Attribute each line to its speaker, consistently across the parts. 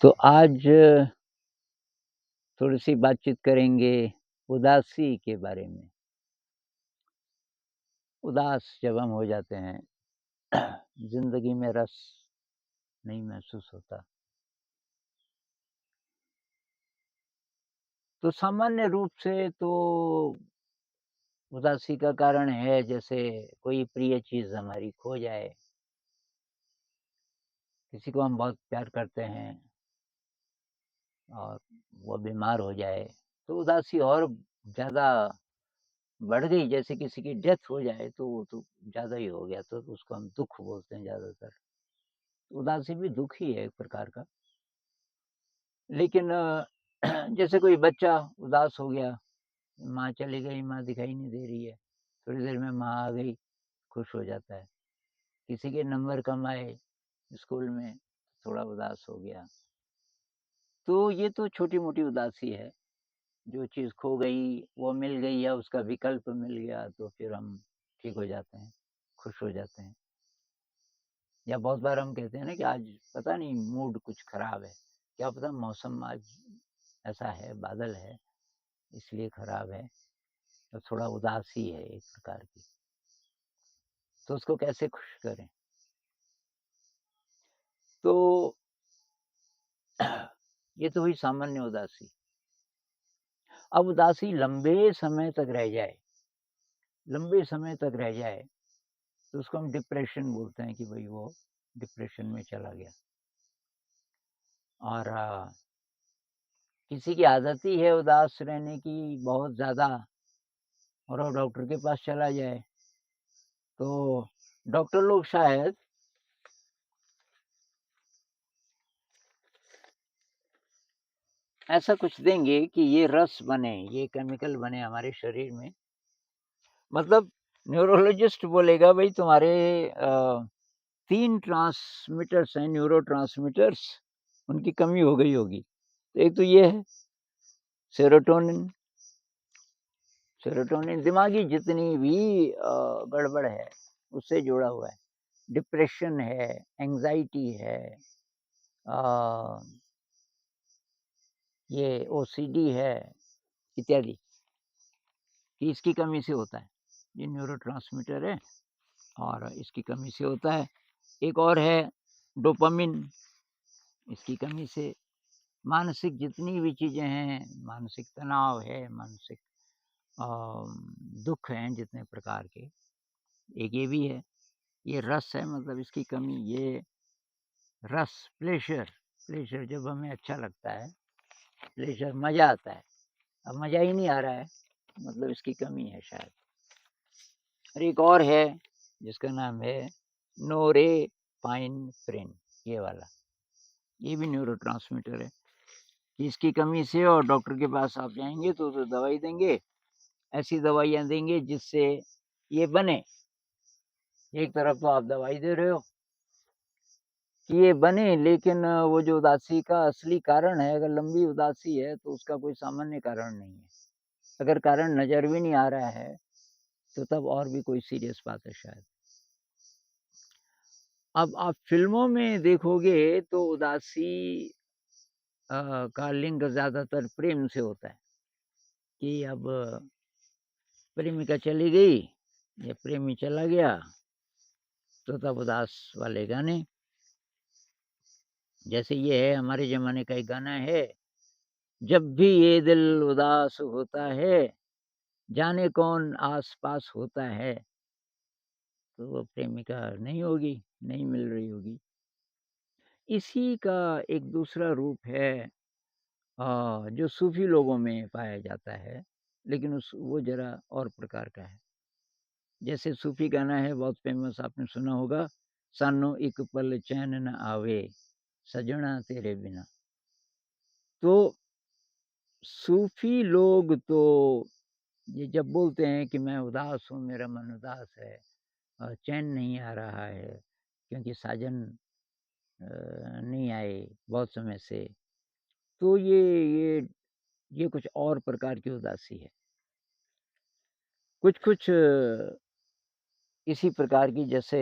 Speaker 1: तो आज थोड़ी-सी बातचीत करेंगे उदासी के बारे में। उदास जब हम हो जाते हैं, ज़िंदगी में रस नहीं महसूस होता। तो सामान्य रूप से तो उदासी का कारण है जैसे कोई प्रिय चीज़ हमारी खो जाए, किसी को हम बहुत प्यार करते हैं और वो बीमार हो जाए, तो उदासी और ज़्यादा बढ़ गई। जैसे किसी की डेथ हो जाए तो वो तो ज़्यादा ही हो गया, तो उसको हम दुःख बोलते हैं ज़्यादातर। उदासी भी दुःख ही है एक प्रकार का। लेकिन जैसे कोई बच्चा उदास हो गया, माँ चली गई, माँ दिखाई नहीं दे रही है, थोड़ी देर में माँ आ गई, खुश हो जाता है। किसी के नंबर कम आए स्कूल में, थोड़ा उदास हो गया। तो ये तो छोटी-मोटी उदासी है, जो चीज़ खो गई, वो मिल गई या उसका विकल्प मिल गया तो फिर हम ठीक हो जाते हैं, खुश हो जाते हैं। या बहुत बार हम कहते हैं ना कि आज पता नहीं मूड कुछ खराब है, क्या पता मौसम आज ऐसा है, बादल है, इसलिए खराब है, तो थोड़ा उदासी है एक प्रकार की। तो उसको कैसे खुश करें? तो ये तो हुई सामान्य उदासी। अब उदासी लंबे समय तक रह जाए, लंबे समय तक रह जाए, तो उसको हम डिप्रेशन बोलते हैं कि भई वो डिप्रेशन में चला गया। और किसी की आदत ही है उदास रहने की बहुत ज़्यादा, और वो डॉक्टर के पास चला जाए, तो डॉक्टर लोग शायद ऐसा कुछ देंगे कि ये रस बने, ये केमिकल बने हमारे शरीर में। मतलब न्यूरोलॉजिस्ट बोलेगा भई तुम्हारे 3 ट्रांसमीटर्स हैं, न्यूरोट्रांसमीटर्स, उनकी कमी हो गई होगी। तो एक तो ये है सेरोटोनिन। सेरोटोनिन दिमागी जितनी भी गड़बड़ है, उससे जुड़ा हुआ है। डिप्रेशन है, एंग्ज़ायटी है, अ, ये ओसीडी है, इत्यादि, कि इसकी कमी से होता है। ये न्यूरोट्रांसमीटर है और इसकी कमी से होता है। एक और है डोपामाइन, इसकी कमी से मानसिक जितनी भी चीज़ें हैं, मानसिक तनाव है, मानसिक अ, दुःख हैं जितने प्रकार के, एक ये भी है। ये रस है, मतलब इसकी कमी, ये रस, प्लेज़र, प्लेज़र जब हमें अच्छा लगता है, प्लेज़र मज़ा आता है। अब मज़ा ही नहीं आ रहा है, मतलब इसकी कमी है शायद। और एक और है जिसका नाम है नोरेपाइनेफ्रिन, ये वाला, ये भी न्यूरोट्रांसमीटर है। कि इसकी कमी से और डॉक्टर के पास आप जाएँगे तो दवाई देंगे, ऐसी दवाइयाँ देंगे जिससे ये बने। एक तरफ तो आप दवाई दे रहे हो कि ये बने, लेकिन वो जो उदासी का असली कारण है, अगर लंबी उदासी है तो उसका कोई सामान्य कारण नहीं है। अगर कारण नज़र भी नहीं आ रहा है, तो तब और भी कोई सीरियस बात है शायद। अब आप फ़िल्मों में देखोगे तो उदासी का लिंक ज़्यादातर प्रेम से होता है, कि अब प्रेमिका चली गई या प्रेमी चला गया, तो तब उदास वाले गाने। जैसे ये है, हमारे ज़माने का एक गाना है, जब भी ये दिल उदास होता है, जाने कौन आस-पास होता है, तो वो प्रेमिका नहीं होगी, नहीं मिल रही होगी। इसी का एक दूसरा रूप है जो सूफ़ी लोगों में पाया जाता है, लेकिन उस वो ज़रा और प्रकार का है। जैसे सूफ़ी गाना है बहुत फ़ेमस, आपने सुना होगा, सानू एक पल चैन न आवे, सजना तेरे बिना। तो सूफ़ी लोग तो ये जब बोलते हैं कि मैं उदास हूँ, मेरा मन उदास है, चैन नहीं आ रहा है, क्योंकि साजन नहीं आए बहुत समय से, तो ये कुछ और प्रकार की उदासी है। कुछ-कुछ इसी प्रकार की, जैसे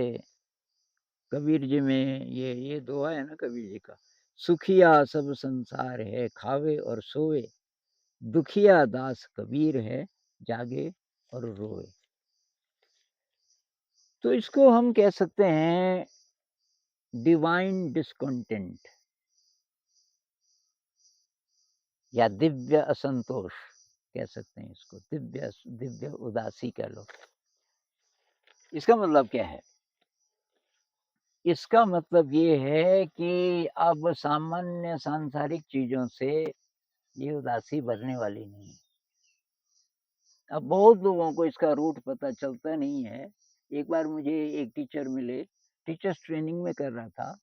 Speaker 1: कबीर जी में ये दोहा है ना कबीर जी का, सुखिया सब संसार है, खावे और सोए, दुखिया दास कबीर है, जागे और रोए। तो इसको हम कह सकते हैं डिवाइन डिस्कंटेंट या दिव्य असंतोष कह सकते हैं इसको, दिव्य उदासी कह लो। इसका मतलब क्या है? इसका मतलब ये है कि अब सामान्य सांसारिक चीज़ों से ये उदासी बढ़ने वाली नहीं है। अब बहुत लोगों को इसका रूट पता चलता नहीं है। एक बार मुझे एक टीचर मिले, टीचर्स ट्रेनिंग में कर रहा था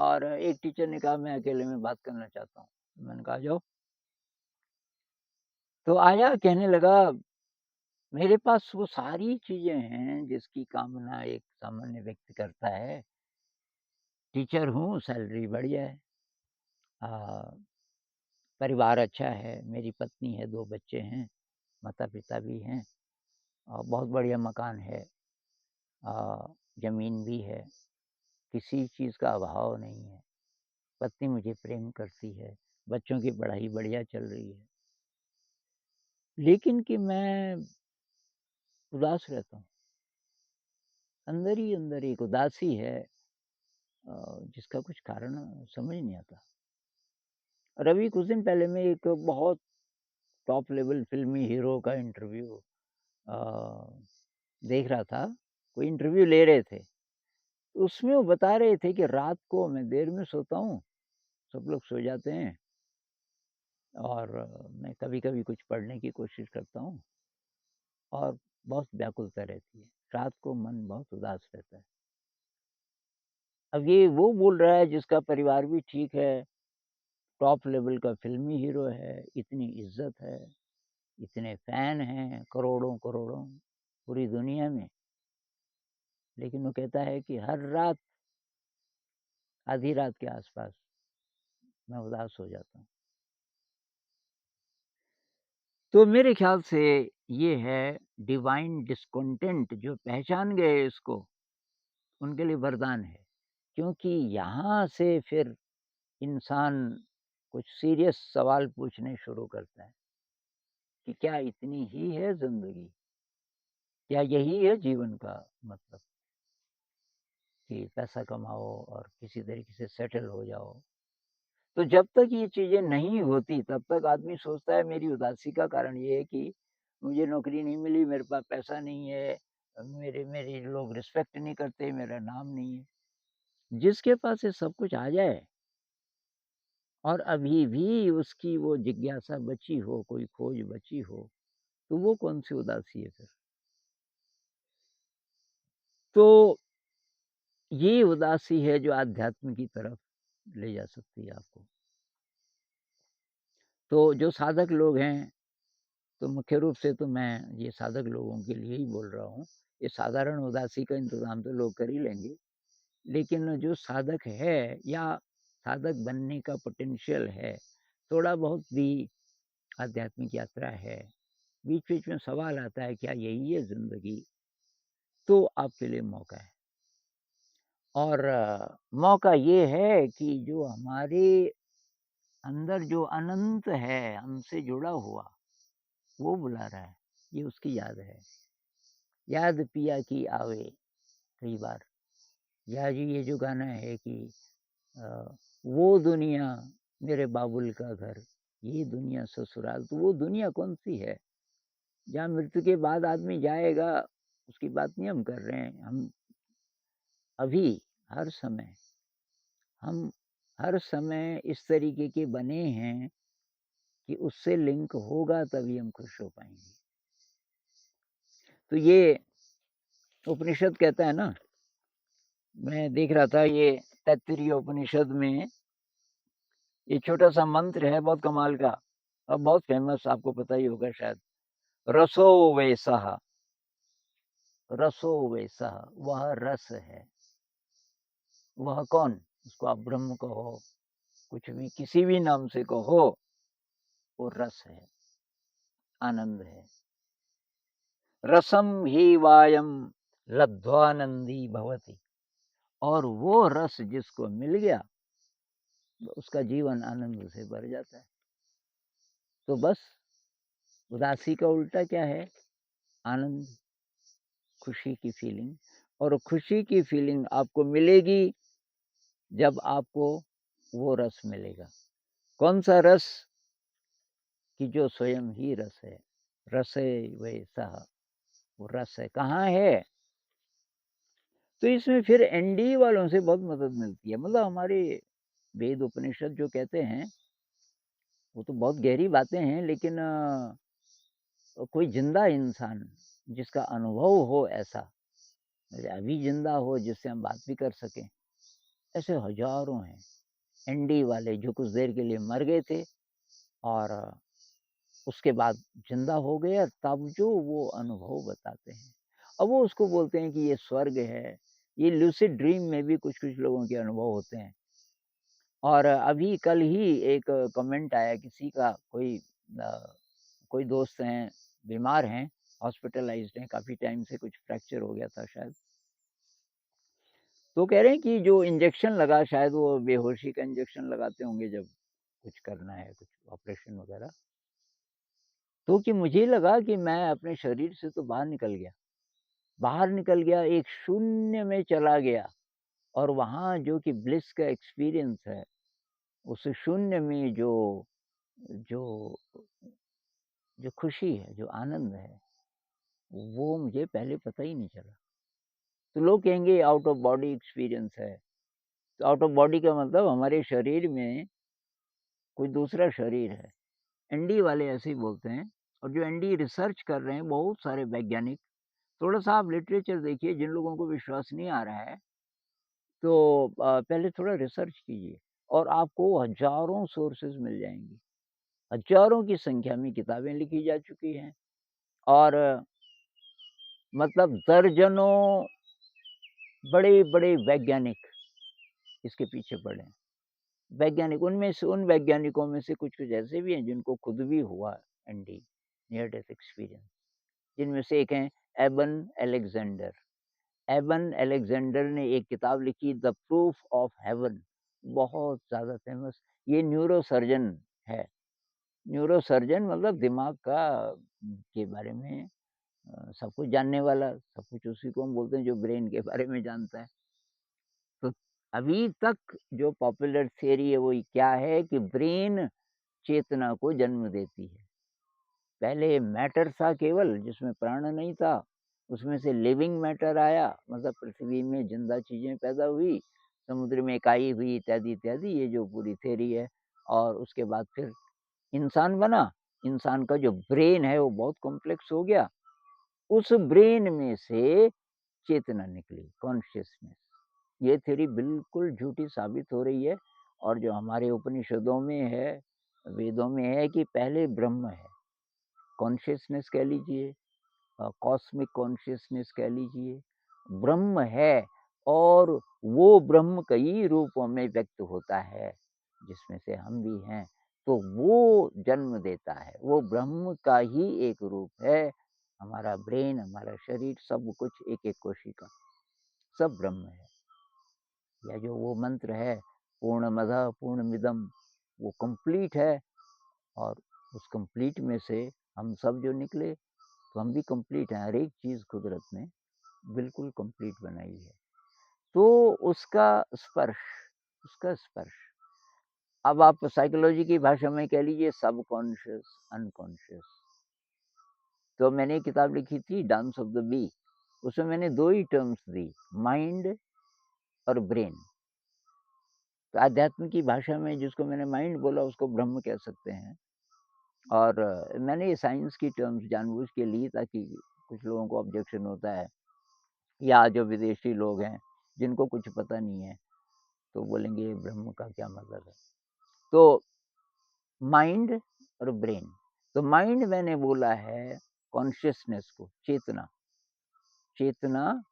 Speaker 1: और एक टीचर ने कहा मैं अकेले में बात करना चाहता हूँ। मैंने कहा जाओ। तो आया, कहने लगा मेरे पास वो सारी चीज़ें हैं जिसकी कामना एक सामान्य व्यक्ति करता है। टीचर हूँ, सैलरी बढ़िया है, परिवार अच्छा है, मेरी पत्नी है, 2 बच्चे हैं, माता-पिता भी हैं और बहुत बढ़िया मकान है, ज़मीन भी है, किसी चीज़ का अभाव नहीं है। पत्नी मुझे प्रेम करती है, बच्चों की पढ़ाई बढ़िया चल रही है। लेकिन कि मैं उदास रहता हूँ। अंदर ही अंदर एक उदासी है जिसका कुछ कारण समझ नहीं आता। और अभी कुछ दिन पहले मैं एक बहुत टॉप लेवल फ़िल्मी हीरो का इंटरव्यू अ, देख रहा था, कोई इंटरव्यू ले रहे थे। उसमें वो बता रहे थे कि रात को मैं देर में सोता हूँ, सब लोग सो जाते हैं और मैं कभी-कभी कुछ पढ़ने की कोशिश करता हूँ और बहुत व्याकुलता रहती है। रात को मन बहुत उदास रहता है। अब ये वो बोल रहा है जिसका परिवार भी ठीक है, टॉप लेवल का फ़िल्मी हीरो है, इतनी इज़्ज़त है, इतने फ़ैन हैं करोड़ों-करोड़ों पूरी दुनिया में। लेकिन वो कहता है कि हर रात आधी रात के आस-पास मैं उदास हो जाता हूँ। तो मेरे ख़्याल से ये है डिवाइन डिस्कंटेंट, जो पहचान गए इसको, उनके लिए वरदान है। क्योंकि यहाँ से फिर इंसान कुछ सीरियस सवाल पूछने शुरू करता है कि क्या इतनी ही है ज़िंदगी? क्या यही है जीवन का मतलब कि पैसा कमाओ और किसी तरीके से सेटल हो जाओ? तो जब तक ये चीज़ें नहीं होती तब तक आदमी सोचता है मेरी उदासी का कारण ये है कि मुझे नौकरी नहीं मिली, मेरे पास पैसा नहीं है, मेरे मेरे लोग रिस्पेक्ट नहीं करते, मेरा नाम नहीं है। जिसके पास ये सब कुछ आ जाए और अभी भी उसकी वो जिज्ञासा बची हो, कोई खोज बची हो, तो वो कौन-सी उदासी है फिर? तो ये उदासी है जो आध्यात्म की तरफ ले जा सकती है आपको। तो जो साधक लोग हैं, तो मुख्य रूप से तो मैं ये साधक लोगों के लिए ही बोल रहा हूँ। ये साधारण उदासी का इंतज़ाम तो लोग कर ही लेंगे। लेकिन जो साधक है या साधक बनने का पोटेंशियल है, थोड़ा बहुत भी आध्यात्मिक यात्रा है, बीच-बीच में सवाल आता है क्या यही है ज़िंदगी? तो आपके लिए मौका है। और मौका ये है कि जो हमारे अंदर जो अनंत है, हमसे जुड़ा हुआ, वो बुला रहा है। ये उसकी याद है। याद पिया की आवे, कई बार। या जी ये जो गाना है कि अ, वो दुनिया मेरे बाबुल का घर, ये दुनिया ससुराल, तो वो दुनिया कौन-सी है? जहाँ मृत्यु के बाद आदमी जाएगा, उसकी बात नहीं हम कर रहे हैं। हम अभी हर समय हम हर समय इस तरीके के बने हैं कि उससे लिंक होगा तभी हम खुश हो पाएँगे। तो ये उपनिषद कहता है ना, मैं देख रहा था ये तैत्तिरीय उपनिषद में ये छोटा-सा मंत्र है बहुत कमाल का और बहुत फ़ेमस, आपको पता ही होगा शायद। रसो वैसः, रसो वैसः, वह रस है। वह कौन? उसको आप ब्रह्म कहो, कुछ भी किसी भी नाम से कहो, वो रस है, आनंद है। रसं हि वायं लब्ध्वानंदी भवति। और वो रस जिसको मिल गया, उसका जीवन आनंद से भर जाता है। तो बस उदासी का उल्टा क्या है? आनंद, खुशी की फीलिंग। और खुशी की फीलिंग आपको मिलेगी जब आपको वो रस मिलेगा। कौन-सा रस? कि जो स्वयं ही रस है। रसे वैसा, वो रस है। कहाँ है? तो इसमें फिर एनडी वालों से बहुत मदद मिलती है। मतलब हमारे वेद उपनिषद जो कहते हैं, वो तो बहुत गहरी बातें हैं, लेकिन कोई ज़िंदा इंसान जिसका अनुभव हो ऐसा, अभी ज़िंदा हो जिससे हम बात भी कर सकें, ऐसे हज़ारों हैं। एनडी वाले जो कुछ देर के लिए मर गए थे और उसके बाद ज़िंदा हो गए, और तब जो वो अनुभव बताते हैं। अब वो उसको बोलते हैं कि ये स्वर्ग है। ये लूसिड ड्रीम में भी कुछ-कुछ लोगों के अनुभव होते हैं। और अभी कल ही एक कमेंट आया किसी का, कोई दोस्त हैं, बीमार हैं, हॉस्पिटलाइज़्ड हैं, काफ़ी टाइम से कुछ फ्रैक्चर हो गया था शायद। तो कह रहे हैं कि जो इंजेक्शन लगा, शायद वो बेहोशी का इंजेक्शन लगाते होंगे जब कुछ करना है, कुछ ऑपरेशन वगैरह। तो कि मुझे लगा कि मैं अपने शरीर से तो बाहर निकल गया। बाहर निकल गया, एक शून्य में चला गया, और वहाँ जो कि ब्लिस का एक्सपीरियंस है, उस शून्य में जो जो जो खुशी है, जो आनंद है, वो मुझे पहले पता ही नहीं चला। तो लोग कहेंगे आउट ऑफ बॉडी एक्सपीरियंस है। तो आउट ऑफ बॉडी का मतलब हमारे शरीर में कोई दूसरा शरीर है। एनडी वाले ऐसे ही बोलते हैं। और जो एनडी रिसर्च कर रहे हैं बहुत सारे वैज्ञानिक, थोड़ा-सा आप लिटरेचर देखिए, जिन लोगों को विश्वास नहीं आ रहा है, तो पहले थोड़ा रिसर्च कीजिए और आपको हज़ारों सोर्सेज़ मिल जाएँगी। हज़ारों की संख्या में किताबें लिखी जा चुकी हैं, और मतलब दर्जनों बड़े-बड़े वैज्ञानिक इसके पीछे पड़े हैं। वैज्ञानिक, उनमें से, उन वैज्ञानिकों में से कुछ-कुछ ऐसे भी हैं जिनको खुद भी हुआ एनडी, नियर डेथ एक्सपीरियंस। जिनमें से एक हैं एबन अलेक्जेंडर। एबन अलेक्जेंडर ने एक किताब लिखी, द प्रूफ ऑफ हेवन, बहुत ज़्यादा फेमस। ये न्यूरोसर्जन है। न्यूरोसर्जन मतलब दिमाग का के बारे में सब कुछ जानने वाला, सब कुछ उसी को हम बोलते हैं जो ब्रेन के बारे में जानता है। तो अभी तक जो पॉपुलर थियरी है वो क्या है कि ब्रेन चेतना को जन्म देती है। पहले मैटर था केवल, जिसमें प्राण नहीं था, उसमें से लिविंग मैटर आया, मतलब पृथ्वी में ज़िंदा चीज़ें पैदा हुई, समुद्र में काई हुई, इत्यादि-इत्यादि, ये जो पूरी थियरी है। और उसके बाद फिर इंसान बना। इंसान का जो ब्रेन है वो बहुत कॉम्प्लेक्स हो गया। उस ब्रेन में से चेतना निकली, कॉन्शियसनेस। ये थ्योरी बिल्कुल झूठी साबित हो रही है। और जो हमारे उपनिषदों में है, वेदों में है कि पहले ब्रह्म है, कॉन्शियसनेस कह लीजिए, कॉस्मिक कॉन्शियसनेस कह लीजिए, ब्रह्म है। और वो ब्रह्म कई रूपों में व्यक्त होता है, जिसमें से हम भी हैं। तो वो जन्म देता है, वो ब्रह्म का ही एक रूप है। हमारा ब्रेन, हमारा शरीर, सब कुछ एक-एक कोशिका, सब ब्रह्म है। या जो वो मंत्र है, पूर्णमदः पूर्णमिदं, वो कंप्लीट है। और उस कंप्लीट में से हम सब जो निकले, तो हम भी कंप्लीट हैं। हर एक चीज़ कुदरत ने बिल्कुल कंप्लीट बनाई है। तो उसका स्पर्श, उसका स्पर्श, अब आप साइकोलॉजी की भाषा में कह लीजिए सबकॉन्शियस, अनकॉन्शियस। तो मैंने एक किताब लिखी थी, डांस ऑफ द बी। उसमें मैंने 2 ही टर्म्स दी, माइंड और ब्रेन। तो अध्यात्म की भाषा में जिसको मैंने माइंड बोला, उसको ब्रह्म कह सकते हैं। और मैंने ये साइंस की टर्म्स जानबूझ के ली, ताकि कुछ लोगों को ऑब्जेक्शन होता है, या जो विदेशी लोग हैं जिनको कुछ पता नहीं है, तो बोलेंगे ब्रह्म का क्या मतलब है। तो माइंड और ब्रेन, तो माइंड मैंने बोला है कॉन्शियसनेस को, चेतना। चेतना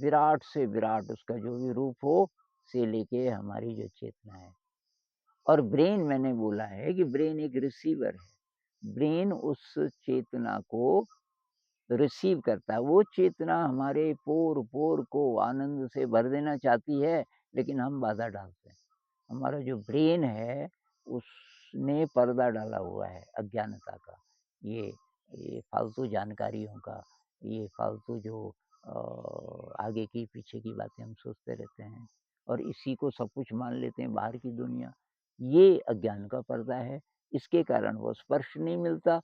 Speaker 1: विराट से विराट, उसका जो भी रूप हो, से लेके हमारी जो चेतना है। और ब्रेन मैंने बोला है कि ब्रेन एक रिसीवर है। ब्रेन उस चेतना को रिसीव करता है। वो चेतना हमारे पोर-पोर को आनंद से भर देना चाहती है, लेकिन हम बाधा डालते हैं। हमारा जो ब्रेन है, उसने पर्दा डाला हुआ है अज्ञानता का। ये ये फ़ालतू जानकारियों का, ये फ़ालतू जो आगे की पीछे की बातें हम सोचते रहते हैं और इसी को सब कुछ मान लेते हैं बाहर की दुनिया। ये अज्ञान का पर्दा है, इसके कारण वो स्पर्श नहीं मिलता,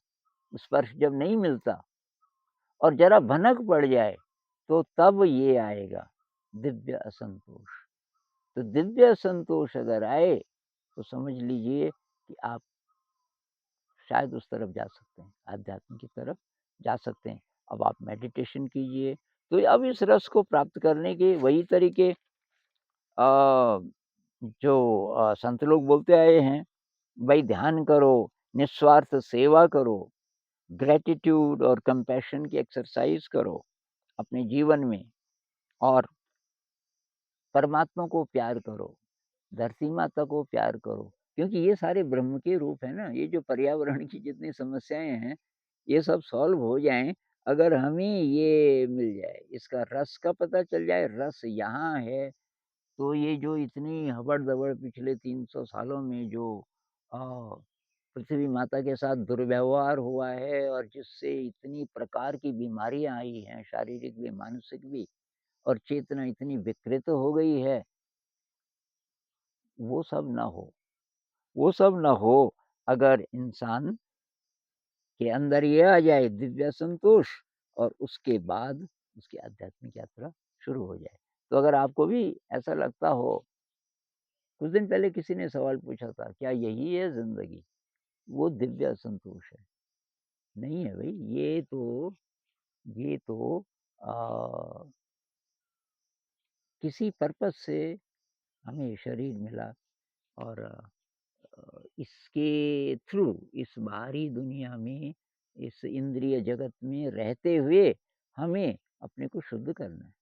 Speaker 1: स्पर्श जब नहीं मिलता और ज़रा भनक पड़ जाए, तो तब ये आएगा दिव्य असंतोष। तो दिव्य असंतोष अगर आए, तो समझ लीजिए कि आप शायद उस तरफ जा सकते हैं, आध्यात्म की तरफ जा सकते हैं। अब आप मेडिटेशन कीजिए, तो अब इस रस को प्राप्त करने के वही तरीके अ, जो संत लोग बोलते आए हैं, भई ध्यान करो, निस्वार्थ सेवा करो, ग्रैटिट्यूड और कंपैशन की एक्सरसाइज़ करो अपने जीवन में और परमात्मा को प्यार करो, धरती माता को प्यार करो, क्योंकि ये सारे ब्रह्म के रूप हैं ना, ये जो पर्यावरण की जितनी समस्याएँ हैं, ये सब सॉल्व हो जाएँ, अगर हमें ये मिल जाए, इसका रस का पता चल जाए, रस यहाँ है, तो ये जो इतनी हबड़-दबड़ पिछले 300 सालों में जो अ, पृथ्वी माता के साथ दुर्व्यवहार हुआ है और जिससे इतनी प्रकार की बीमारियाँ आई हैं, शारीरिक भी, मानसिक भी और चेतना इतनी विकृत हो गई है, वो सब ना हो। वो सब ना हो, अगर इंसान के अंदर ये आ जाए दिव्य संतोष और उसके बाद उसकी आध्यात्मिक यात्रा शुरू हो जाए। तो अगर आपको भी ऐसा लगता हो, कुछ दिन पहले किसी ने सवाल पूछा था, क्या यही है ज़िंदगी? वो दिव्य संतोष है। नहीं है भई, ये तो अ, किसी पर्पज़ से हमें शरीर मिला और इसके थ्रू इस बाहरी दुनिया में, इस इंद्रिय जगत में रहते हुए हमें अपने को शुद्ध करना है।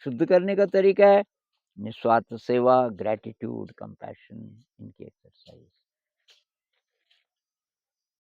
Speaker 1: शुद्ध करने का तरीका है निस्वार्थ सेवा, ग्रैटिट्यूड, कंपैशन इनकी एक्सरसाइज़।